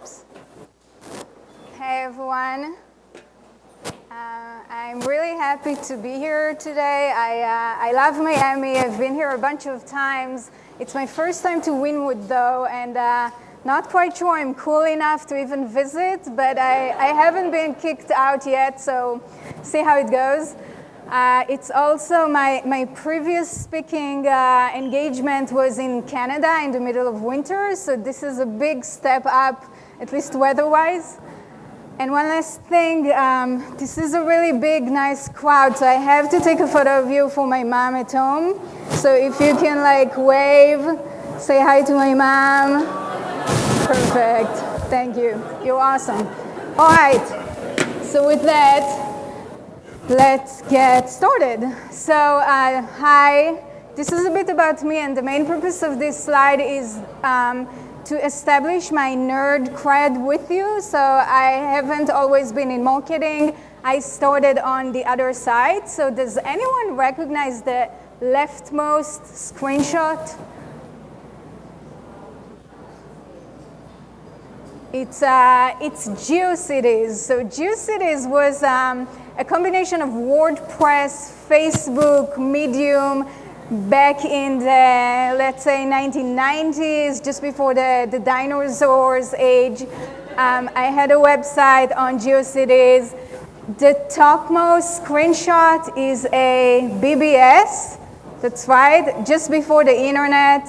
Oops. Hey everyone. I'm really happy to be here today. I love Miami. I've been here a bunch of times. It's my first time to Wynwood though, and not quite sure I'm cool enough to even visit, but I haven't been kicked out yet, so see how it goes. It's also my previous speaking engagement was in Canada in the middle of winter, so this is a big step up, at least weather-wise. And one last thing, this is a really big, nice crowd, so I have to take a photo of you for my mom at home. So if you can like wave, say hi to my mom. Perfect, thank you, you're awesome. All right, so with that, let's get started. So, hi, this is a bit about me, and the main purpose of this slide is to establish my nerd cred with you. So I haven't always been in marketing. I started on the other side. So does anyone recognize the leftmost screenshot? It's GeoCities. So GeoCities was a combination of WordPress, Facebook, Medium, back in the, let's say, 1990s, just before the dinosaurs age. I had a website on GeoCities. The topmost screenshot is a BBS. That's right, just before the internet.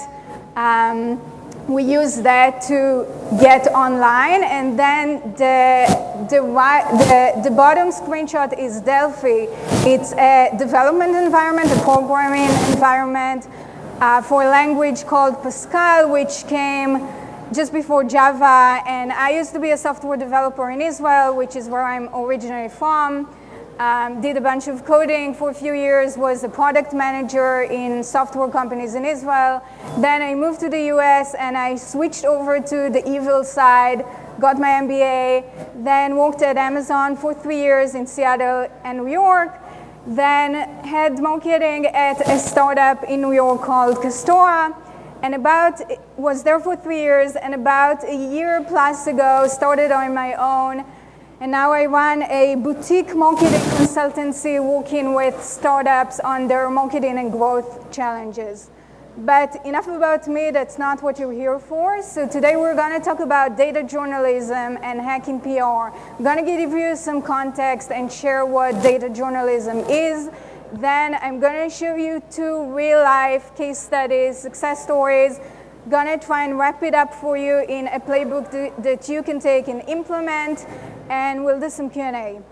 We use that to get online, and then the bottom screenshot is Delphi. It's a development environment, a programming environment for a language called Pascal, which came just before Java. And I used to be a software developer in Israel, which is where I'm originally from. Did a bunch of coding for a few years, was a product manager in software companies in Israel. Then I moved to the US and I switched over to the evil side, got my MBA, then worked at Amazon for 3 years in Seattle and New York, then had marketing at a startup in New York called Castora, and was there for 3 years, and about a year plus ago started on my own. And now I run a boutique marketing consultancy working with startups on their marketing and growth challenges. But enough about me, that's not what you're here for. So today we're going to talk about data journalism and hacking PR. I'm going to give you some context and share what data journalism is. Then I'm going to show you 2 real-life case studies, success stories. Gonna try and wrap it up for you in a playbook that you can take and implement, and we'll do some Q&A.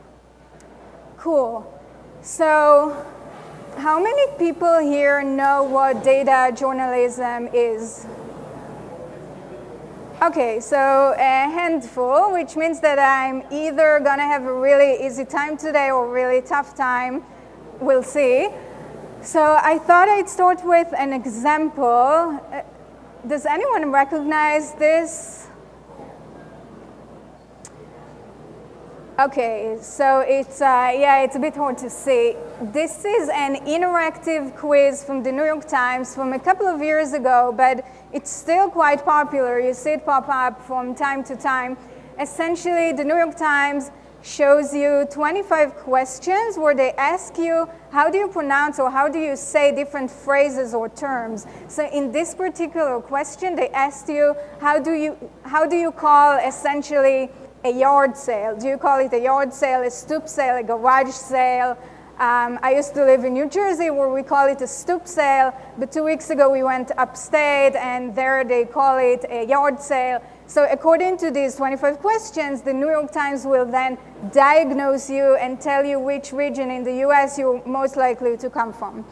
Cool. So how many people here know what data journalism is? Okay, so a handful, which means that I'm either gonna have a really easy time today or a really tough time. We'll see. So I thought I'd start with an example. Does anyone recognize this? Okay, so it's a bit hard to see. This is an interactive quiz from the New York Times from a couple of years ago, but it's still quite popular. You see it pop up from time to time. Essentially, the New York Times shows you 25 questions where they ask you, how do you pronounce or how do you say different phrases or terms? So in this particular question, they asked you, how do you call essentially a yard sale? Do you call it a yard sale, a stoop sale, a garage sale? I used to live in New Jersey where we call it a stoop sale, but 2 weeks ago we went upstate and there they call it a yard sale. So according to these 25 questions, the New York Times will then diagnose you and tell you which region in the US you're most likely to come from.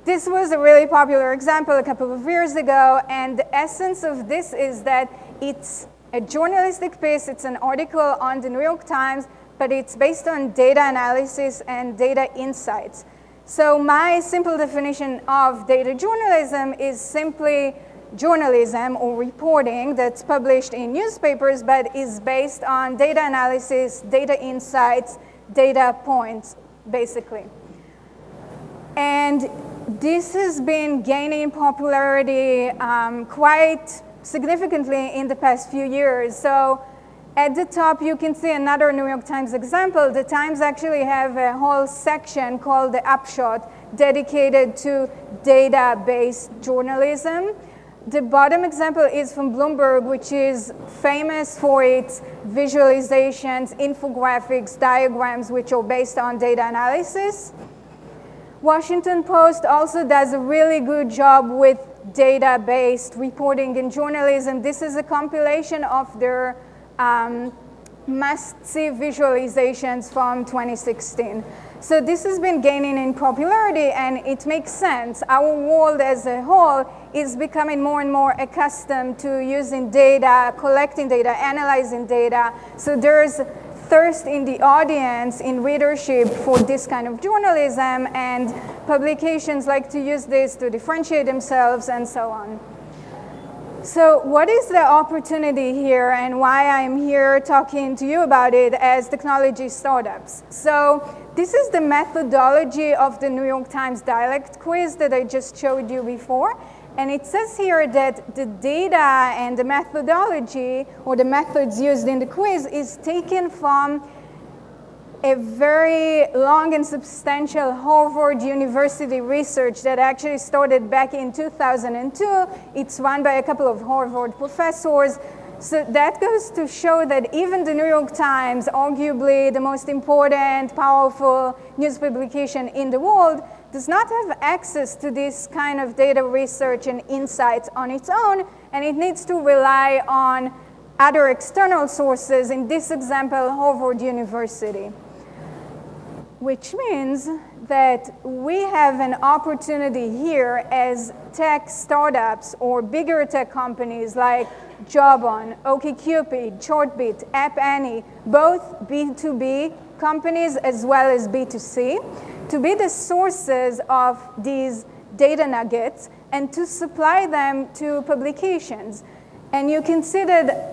This was a really popular example a couple of years ago, and the essence of this is that it's a journalistic piece, it's an article on the New York Times, but it's based on data analysis and data insights. So my simple definition of data journalism is simply journalism or reporting that's published in newspapers but is based on data analysis, data insights, data points, basically. And this has been gaining popularity quite significantly in the past few years. So At the top, you can see another New York Times example. The Times actually have a whole section called the Upshot dedicated to data-based journalism. The bottom example is from Bloomberg, which is famous for its visualizations, infographics, diagrams, which are based on data analysis. Washington Post also does a really good job with data-based reporting in journalism. This is a compilation of their must-see visualizations from 2016. So this has been gaining in popularity, and it makes sense. Our world as a whole is becoming more and more accustomed to using data, collecting data, analyzing data. So there's thirst in the audience, in readership for this kind of journalism, and publications like to use this to differentiate themselves and so on. So what is the opportunity here, and why I'm here talking to you about it as technology startups? So this is the methodology of the New York Times dialect quiz that I just showed you before. And it says here that the data and the methodology, or the methods used in the quiz, is taken from a very long and substantial Harvard University research that actually started back in 2002. It's run by a couple of Harvard professors. So that goes to show that even the New York Times, arguably the most important, powerful news publication in the world, does not have access to this kind of data research and insights on its own, and it needs to rely on other external sources, in this example, Harvard University. Which means that we have an opportunity here as tech startups or bigger tech companies like Jawbone, OkCupid, Chartbeat, App Annie, both B2B companies as well as B2C, to be the sources of these data nuggets and to supply them to publications. And you can see that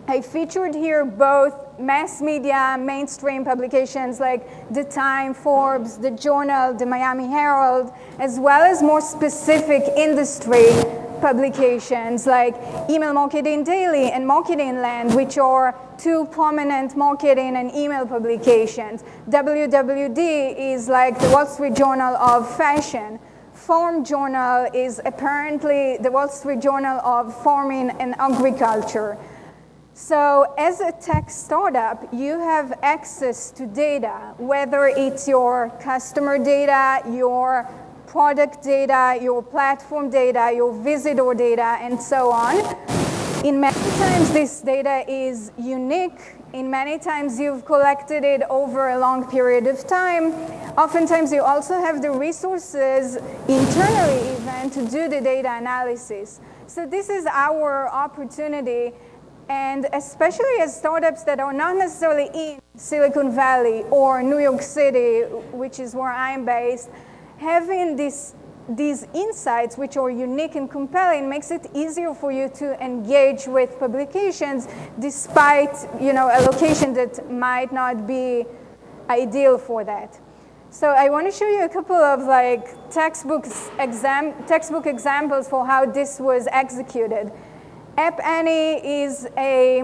I featured here both mass media, mainstream publications like The Time, Forbes, The Journal, the Miami Herald, as well as more specific industry publications like Email Marketing Daily and Marketing Land, which are two prominent marketing and email publications. WWD is like the Wall Street Journal of fashion. Farm Journal is apparently the Wall Street Journal of farming and agriculture. So as a tech startup, you have access to data, whether it's your customer data, your product data, your platform data, your visitor data, and so on. In many times, this data is unique. In many times, you've collected it over a long period of time. Oftentimes, you also have the resources internally even to do the data analysis. So this is our opportunity. And especially as startups that are not necessarily in Silicon Valley or New York City, which is where I'm based, having these insights, which are unique and compelling, makes it easier for you to engage with publications despite, a location that might not be ideal for that. So I want to show you a couple of textbook examples for how this was executed. App Annie is a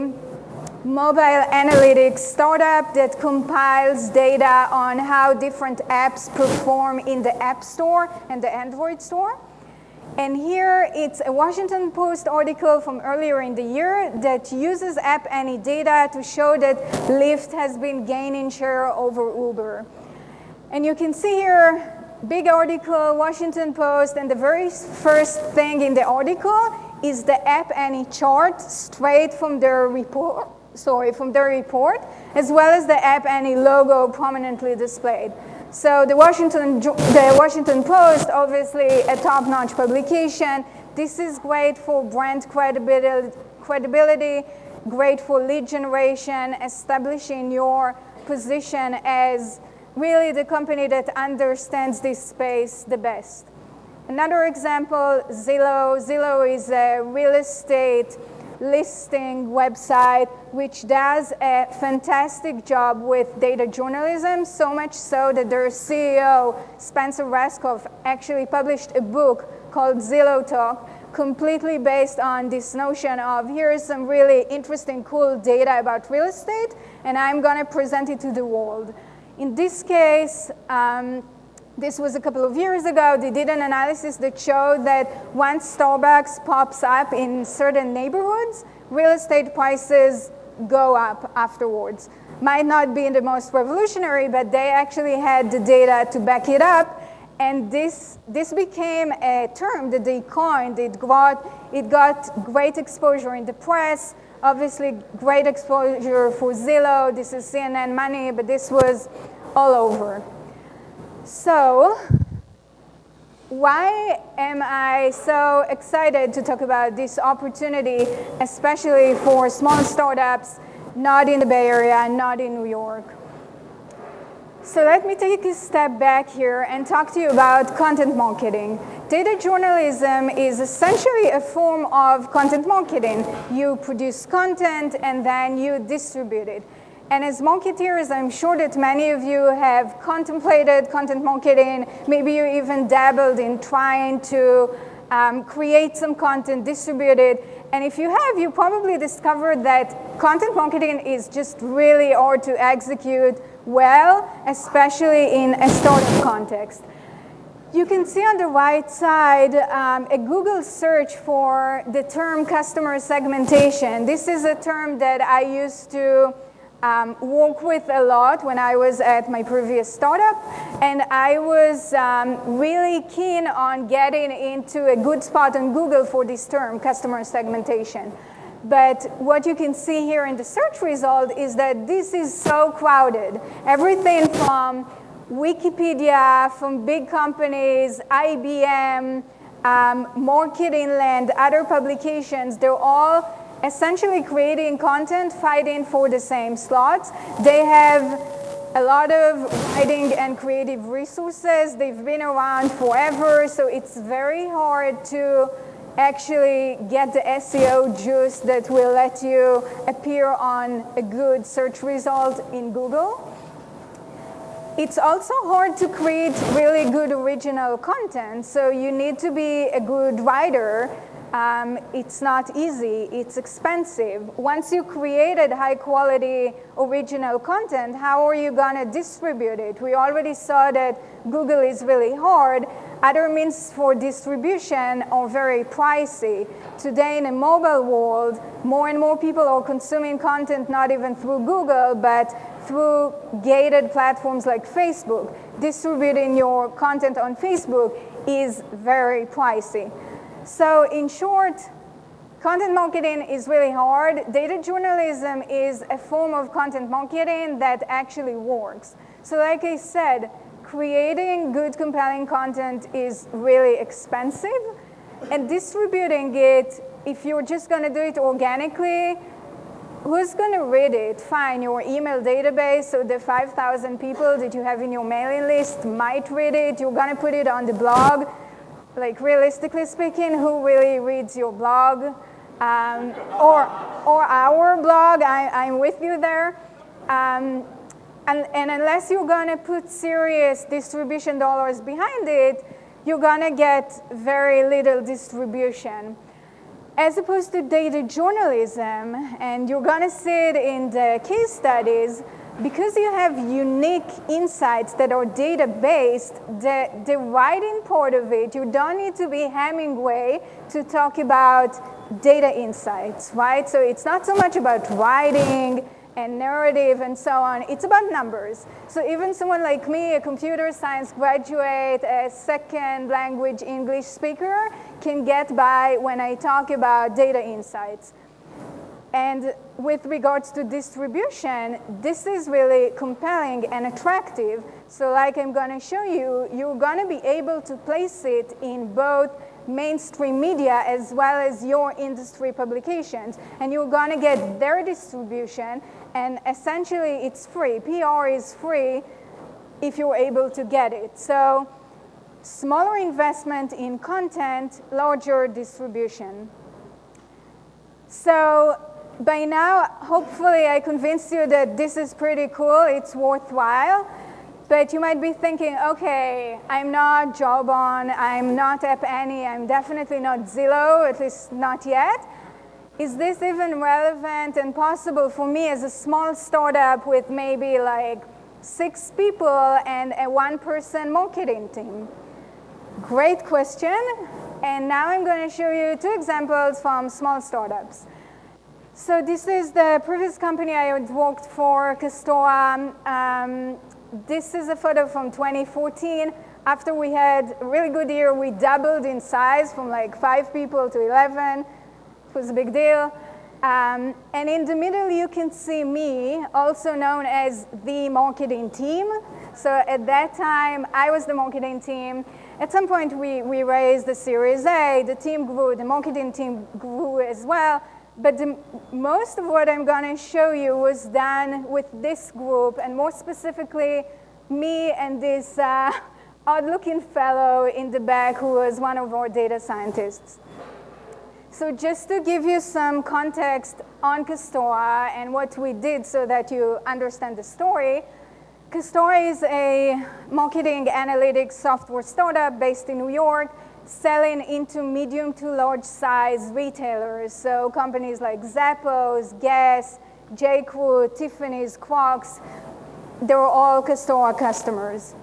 mobile analytics startup that compiles data on how different apps perform in the App Store and the Android store. And here it's a Washington Post article from earlier in the year that uses App Annie data to show that Lyft has been gaining share over Uber. And you can see here, big article, Washington Post, and the very first thing in the article is the App Annie chart straight from their report, as well as the App Annie logo prominently displayed. So the Washington Post, obviously a top-notch publication. This is great for brand credibility, great for lead generation, establishing your position as really the company that understands this space the best. Another example, Zillow. Zillow is a real estate listing website which does a fantastic job with data journalism, so much so that their CEO, Spencer Rascoff, actually published a book called Zillow Talk, completely based on this notion of here's some really interesting, cool data about real estate, and I'm going to present it to the world. In this case, this was a couple of years ago. They did an analysis that showed that once Starbucks pops up in certain neighborhoods, real estate prices go up afterwards. Might not be the most revolutionary, but they actually had the data to back it up. And this became a term that they coined. It got great exposure in the press, obviously great exposure for Zillow. This is CNN Money, but this was all over. So why am I so excited to talk about this opportunity, especially for small startups, not in the Bay Area, not in New York? So let me take a step back here and talk to you about content marketing. Data journalism is essentially a form of content marketing. You produce content and then you distribute it. And as marketeers, I'm sure that many of you have contemplated content marketing. Maybe you even dabbled in trying to create some content, distribute it. And if you have, you probably discovered that content marketing is just really hard to execute well, especially in a startup context. You can see on the right side a Google search for the term customer segmentation. This is a term that I used to work with a lot when I was at my previous startup, and I was really keen on getting into a good spot on Google for this term, customer segmentation. But what you can see here in the search result is that this is so crowded. Everything from Wikipedia, from big companies, IBM, Marketing Land, other publications, they're all essentially creating content, fighting for the same slots. They have a lot of writing and creative resources. They've been around forever, so it's very hard to actually get the SEO juice that will let you appear on a good search result in Google. It's also hard to create really good original content, so you need to be a good writer. It's not easy, it's expensive. Once you created high quality original content, how are you gonna distribute it? We already saw that Google is really hard. Other means for distribution are very pricey. Today in a mobile world, more and more people are consuming content not even through Google, but through gated platforms like Facebook. Distributing your content on Facebook is very pricey. So in short, content marketing is really hard. Data journalism is a form of content marketing that actually works. So like I said, creating good, compelling content is really expensive. And distributing it, if you're just going to do it organically, who's going to read it? Fine, your email database, so the 5,000 people that you have in your mailing list might read it. You're going to put it on the blog. Like realistically speaking, who really reads your blog? Or our blog, I'm with you there. And unless you're gonna put serious distribution dollars behind it, you're gonna get very little distribution. As opposed to data journalism, and you're gonna see it in the case studies, because you have unique insights that are data-based, the writing part of it, you don't need to be Hemingway to talk about data insights, right? So it's not so much about writing and narrative and so on. It's about numbers. So even someone like me, a computer science graduate, a second language English speaker, can get by when I talk about data insights. And with regards to distribution, this is really compelling and attractive. So like I'm going to show you, you're going to be able to place it in both mainstream media as well as your industry publications. And you're going to get their distribution, and essentially it's free. PR is free if you're able to get it. So smaller investment in content, larger distribution. So by now, hopefully I convinced you that this is pretty cool, it's worthwhile. But you might be thinking, okay, I'm not Jawbone, I'm not App Annie, I'm definitely not Zillow, at least not yet. Is this even relevant and possible for me as a small startup with maybe like 6 people and a 1-person marketing team? Great question. And now I'm going to show you 2 examples from small startups. So this is the previous company I had worked for, Kastora. This is a photo from 2014. After we had a really good year, we doubled in size from like 5 people to 11. It was a big deal. And in the middle, you can see me, also known as the marketing team. So at that time, I was the marketing team. At some point, we raised the Series A. The team grew. The marketing team grew as well. But most of what I'm going to show you was done with this group, and more specifically, me and this odd-looking fellow in the back who was one of our data scientists. So just to give you some context on Kastora and what we did so that you understand the story, Kastora is a marketing analytics software startup based in New York, selling into medium to large size retailers. So companies like Zappos, Guess, J.Crew, Tiffany's, Crocs, they were all Kastora customers.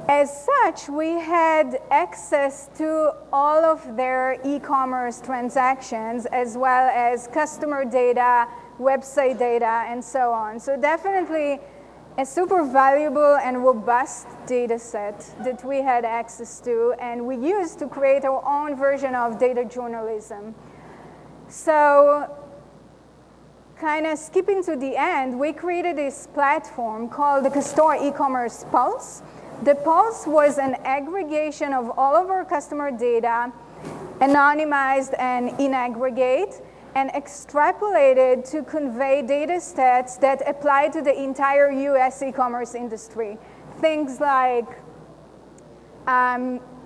As such, we had access to all of their e-commerce transactions, as well as customer data, website data, and so on. So definitely a super valuable and robust data set that we had access to, and we used to create our own version of data journalism. So kind of skipping to the end, we created this platform called the Kastora E-commerce Pulse. The Pulse was an aggregation of all of our customer data, anonymized and in aggregate, and extrapolated to convey data sets that apply to the entire US e-commerce industry. Things like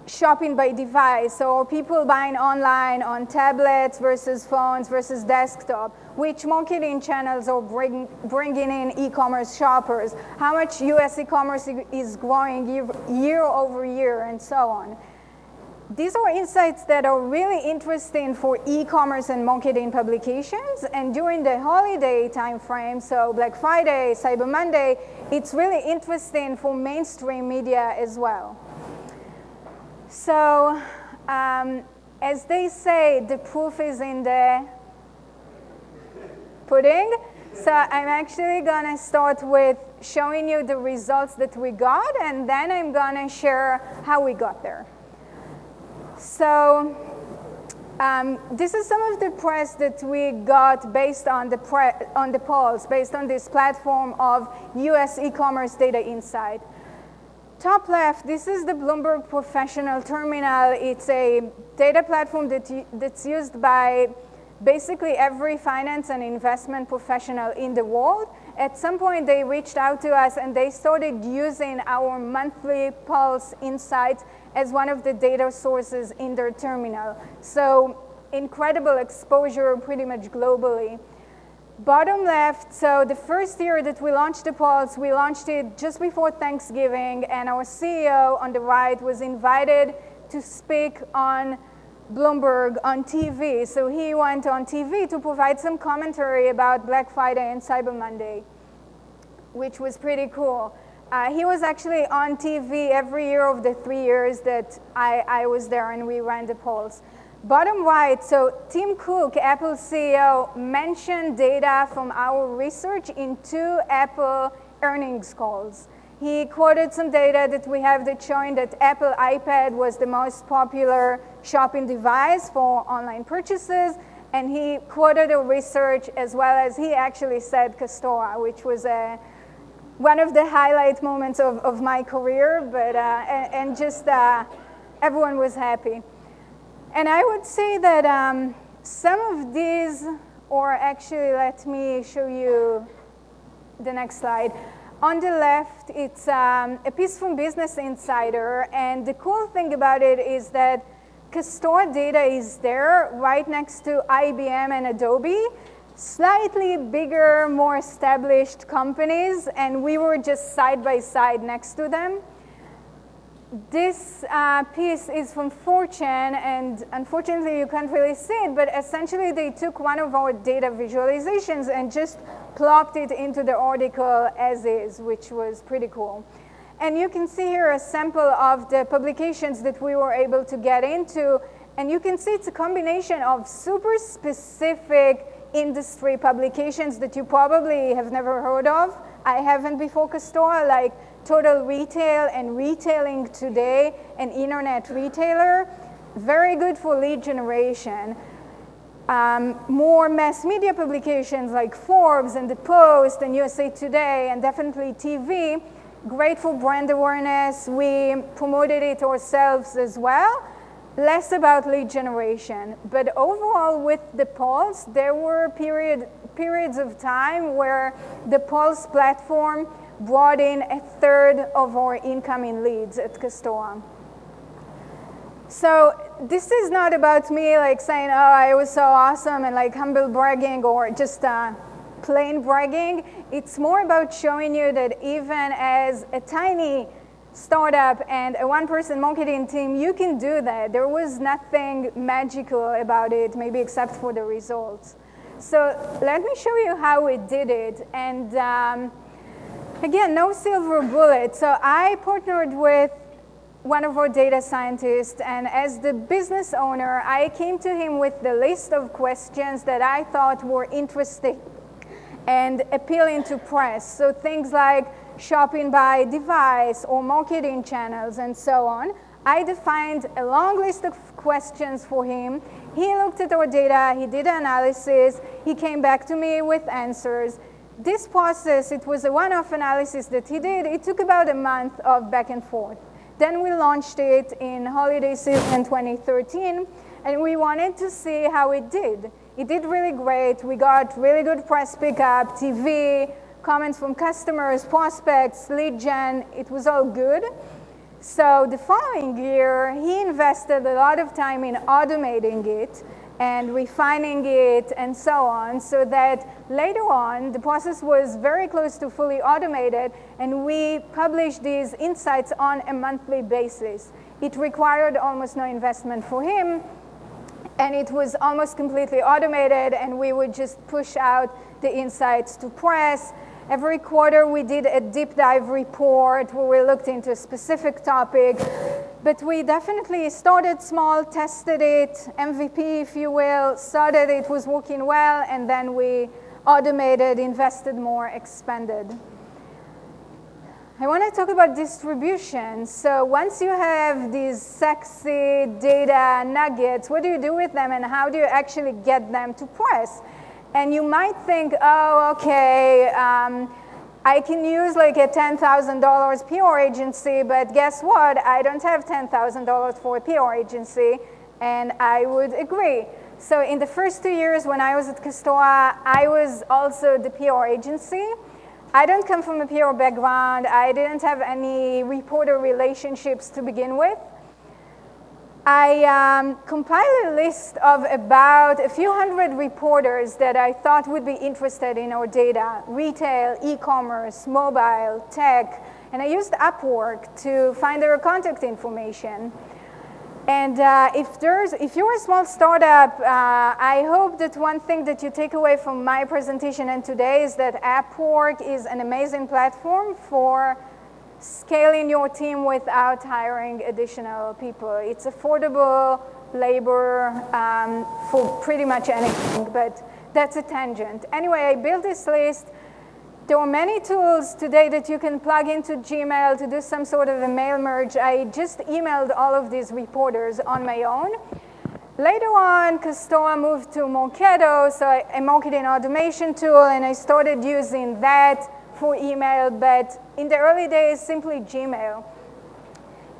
shopping by device, so people buying online on tablets versus phones versus desktop, which marketing channels are bringing in e-commerce shoppers, how much US e-commerce is growing year over year, and so on. These are insights that are really interesting for e-commerce and marketing publications, and during the holiday timeframe, so Black Friday, Cyber Monday, it's really interesting for mainstream media as well. So, as they say, the proof is in the pudding. So I'm actually gonna start with showing you the results that we got, and then I'm gonna share how we got there. So this is some of the press that we got based on the polls, based on this platform of US e-commerce data insight. Top left, this is the Bloomberg Professional Terminal. It's a data platform that's used by basically every finance and investment professional in the world. At some point, they reached out to us and they started using our monthly Pulse insights as one of the data sources in their terminal. So incredible exposure pretty much globally. Bottom left, so the first year that we launched the Pulse, we launched it just before Thanksgiving, and our CEO on the right was invited to speak on Bloomberg on TV. So he went on TV to provide some commentary about Black Friday and Cyber Monday, which was pretty cool. He was actually on TV every year of the 3 years that I was there and we ran the Pulse. Bottom right, so Tim Cook, Apple CEO, mentioned data from our research in 2 Apple earnings calls. He quoted some data that we have that's showing that Apple iPad was the most popular shopping device for online purchases, and he quoted a research as well as he actually said Kastora, which was one of the highlight moments of my career, but and just everyone was happy. And I would say that some of these, or actually let me show you the next slide. On the left, it's a piece from Business Insider, and the cool thing about it is that Kastora data is there right next to IBM and Adobe. slightly bigger, more established companies, and we were just side by side next to them. This piece is from Fortune, and unfortunately you can't really see it, but essentially they took one of our data visualizations and just plopped it into the article as is, which was pretty cool. And you can see here a sample of the publications that we were able to get into, and you can see it's a combination of super specific industry publications that you probably have never heard of. I haven't before Kastora, like Total Retail and Retailing Today, an internet retailer. Very good for lead generation. More mass media publications like Forbes and The Post and USA Today and definitely TV. Great for brand awareness. We promoted it ourselves as well. Less about lead generation. But overall with the Pulse, there were periods of time where the Pulse platform brought in 1/3 of our incoming leads at Kastora. So this is not about me like saying, oh, I was so awesome and like humble bragging or just plain bragging. It's more about showing you that even as a tiny startup and a one-person marketing team, you can do that. There was nothing magical about it, maybe except for the results. So let me show you how we did it. And again, no silver bullet. So I partnered with one of our data scientists, and as the business owner, I came to him with the list of questions that I thought were interesting and appealing to press. So things like shopping by device or marketing channels and so on. I defined a long list of questions for him. He looked at our data, he did analysis, he came back to me with answers. This process, it was a one-off analysis that he did. It took about a month of back and forth. Then we launched it in holiday season 2013, and we wanted to see how it did. It did really great. We got really good press pickup, TV, comments from customers, prospects, lead gen. It was all good. So the following year, he invested a lot of time in automating it and refining it and so on, so that later on, the process was very close to fully automated, and we published these insights on a monthly basis. It required almost no investment for him, and it was almost completely automated, and we would just push out the insights to press. Every quarter, we did a deep dive report where we looked into a specific topic. But we definitely started small, tested it, MVP, if you will, saw that it was working well, and then we automated, invested more, expanded. I want to talk about distribution. So once you have these sexy data nuggets, what do you do with them, and how do you actually get them to press? And you might think, oh, okay, I can use like a $10,000 PR agency, but guess what? I don't have $10,000 for a PR agency, and I would agree. So in the first 2 years when I was at Kastora, I was also the PR agency. I don't come from a PR background. I didn't have any reporter relationships to begin with. I compiled a list of about a few hundred reporters that I thought would be interested in our data: retail, e-commerce, mobile, tech, and I used Upwork to find their contact information. And if you're a small startup, I hope that one thing that you take away from my presentation and today is that Upwork is an amazing platform for scaling your team without hiring additional people. It's affordable labor for pretty much anything, but that's a tangent. Anyway, I built this list. There are many tools today that you can plug into Gmail to do some sort of a mail merge. I just emailed all of these reporters on my own. Later on, Kastora moved to Marketo, so a marketing automation tool, and I started using that for email, but in the early days, simply Gmail.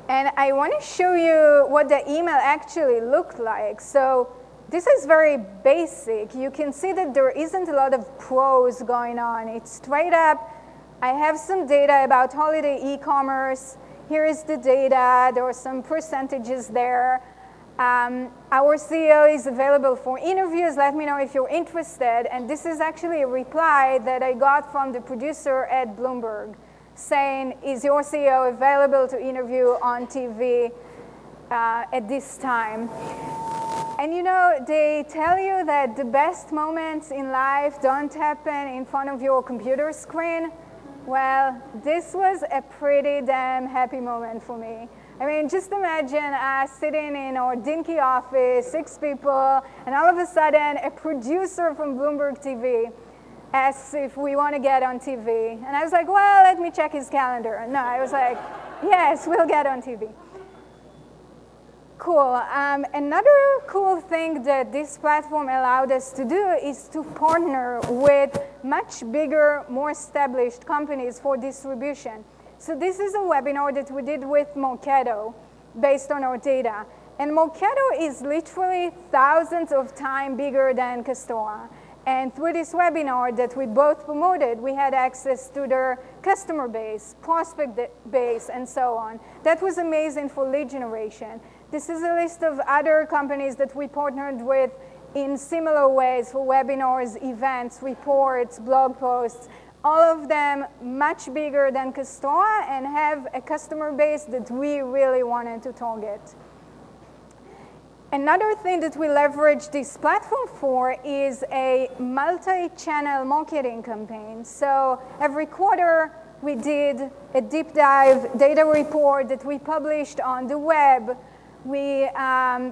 And I want to show you what the email actually looked like. So this is very basic. You can see that there isn't a lot of prose going on. It's straight up, I have some data about holiday e-commerce. Here is the data. There are some percentages there. Our CEO is available for interviews. Let me know if you're interested. And this is actually a reply that I got from the producer at Bloomberg saying, is your CEO available to interview on TV at this time? And you know, they tell you that the best moments in life don't happen in front of your computer screen. Well, this was a pretty damn happy moment for me. I mean, just imagine us sitting in our dinky office, 6 people, and all of a sudden a producer from Bloomberg TV asks if we want to get on TV. And I was like, well, let me check his calendar. No, I was like, yes, we'll get on TV. Cool. Another cool thing that this platform allowed us to do is to partner with much bigger, more established companies for distribution. So this is a webinar that we did with Marketo based on our data. And Marketo is literally thousands of times bigger than Kastora. And through this webinar that we both promoted, we had access to their customer base, prospect base, and so on. That was amazing for lead generation. This is a list of other companies that we partnered with in similar ways for webinars, events, reports, blog posts, all of them much bigger than Kastora and have a customer base that we really wanted to target. Another thing that we leverage this platform for is a multi-channel marketing campaign. So every quarter, we did a deep dive data report that we published on the web. We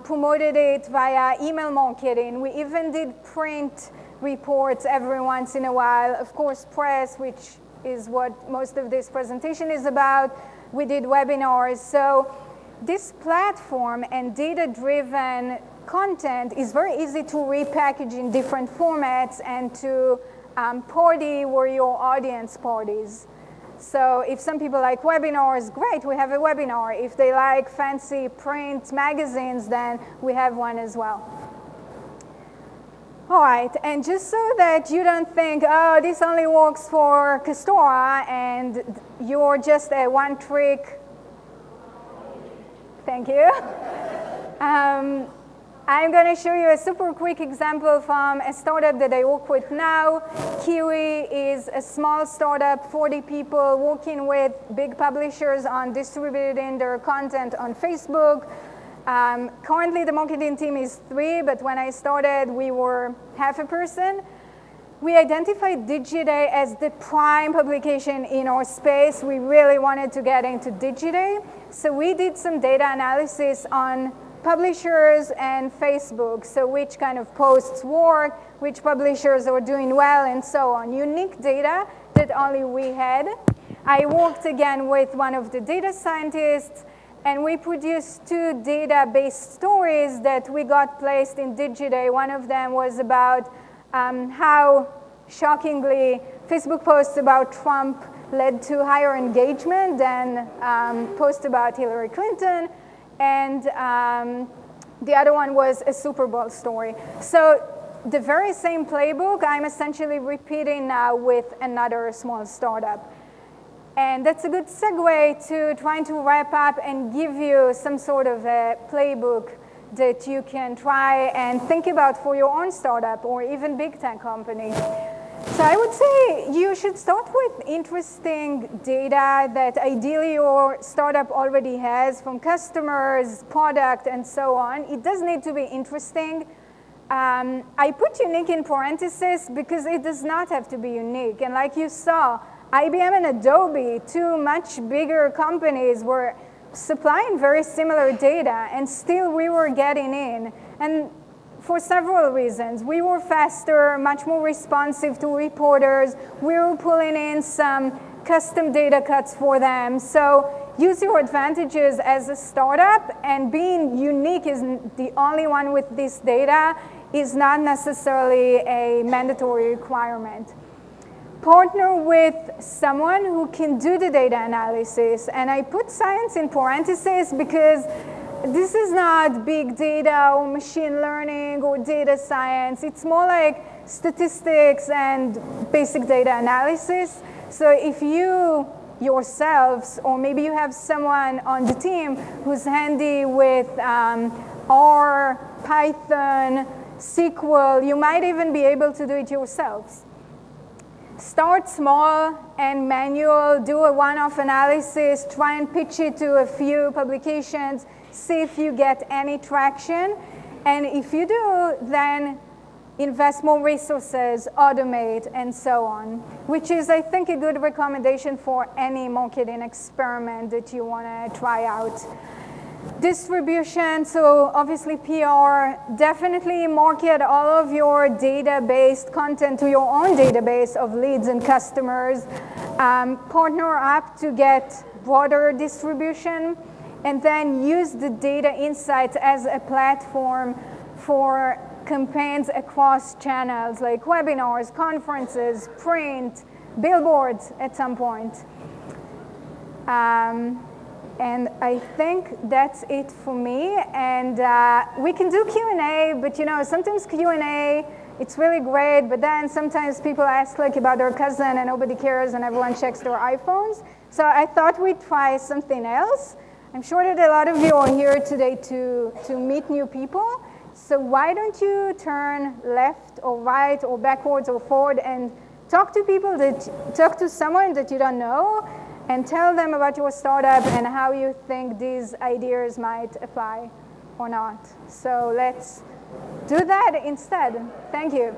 promoted it via email marketing. We even did print reports every once in a while. Of course, press, which is what most of this presentation is about. We did webinars. So this platform and data-driven content is very easy to repackage in different formats and to party where your audience parties. So if some people like webinars, great, we have a webinar. If they like fancy print magazines, then we have one as well. All right, and just so that you don't think, oh, this only works for Kastora and you're just a one-trick, thank you. I'm going to show you a super quick example from a startup that I work with now. Kiwi is a small startup, 40 people working with big publishers on distributing their content on Facebook. Currently, the marketing team is 3, but when I started, we were half a person. We identified Digiday as the prime publication in our space. We really wanted to get into Digiday. So we did some data analysis on publishers and Facebook, so which kind of posts work, which publishers are doing well, and so on. Unique data that only we had. I worked again with one of the data scientists, and we produced 2 data-based stories that we got placed in Digiday. One of them was about how, shockingly, Facebook posts about Trump led to higher engagement than posts about Hillary Clinton. And the other one was a Super Bowl story. So the very same playbook I'm essentially repeating now with another small startup. And that's a good segue to trying to wrap up and give you some sort of a playbook that you can try and think about for your own startup or even big tech company. So I would say you should start with interesting data that ideally your startup already has from customers, product, and so on. It does need to be interesting. I put unique in parentheses because it does not have to be unique. And like you saw, IBM and Adobe, 2 much bigger companies, were supplying very similar data, and still we were getting in. And for several reasons. We were faster, much more responsive to reporters. We were pulling in some custom data cuts for them. So use your advantages as a startup, and being unique is the only one with this data is not necessarily a mandatory requirement. Partner with someone who can do the data analysis. And I put science in parentheses because this is not big data or machine learning or data science. It's more like statistics and basic data analysis. So if you yourselves, or maybe you have someone on the team who's handy with R, Python, SQL. You might even be able to do it yourselves. Start small and manual, do a one-off analysis, try and pitch it to a few publications, see if you get any traction. And if you do, then invest more resources, automate, and so on, which is, I think, a good recommendation for any marketing experiment that you want to try out. Distribution, so obviously PR, definitely market all of your data-based content to your own database of leads and customers. Partner up to get broader distribution, and then use the data insights as a platform for campaigns across channels like webinars, conferences, print, billboards at some point. And I think that's it for me. And we can do Q&A, but you know, sometimes Q&A, it's really great, but then sometimes people ask like about their cousin and nobody cares and everyone checks their iPhones. So I thought we'd try something else. I'm sure that a lot of you are here today to meet new people. So why don't you turn left or right or backwards or forward and talk to someone that you don't know, and tell them about your startup and how you think these ideas might apply or not. So let's do that instead. Thank you.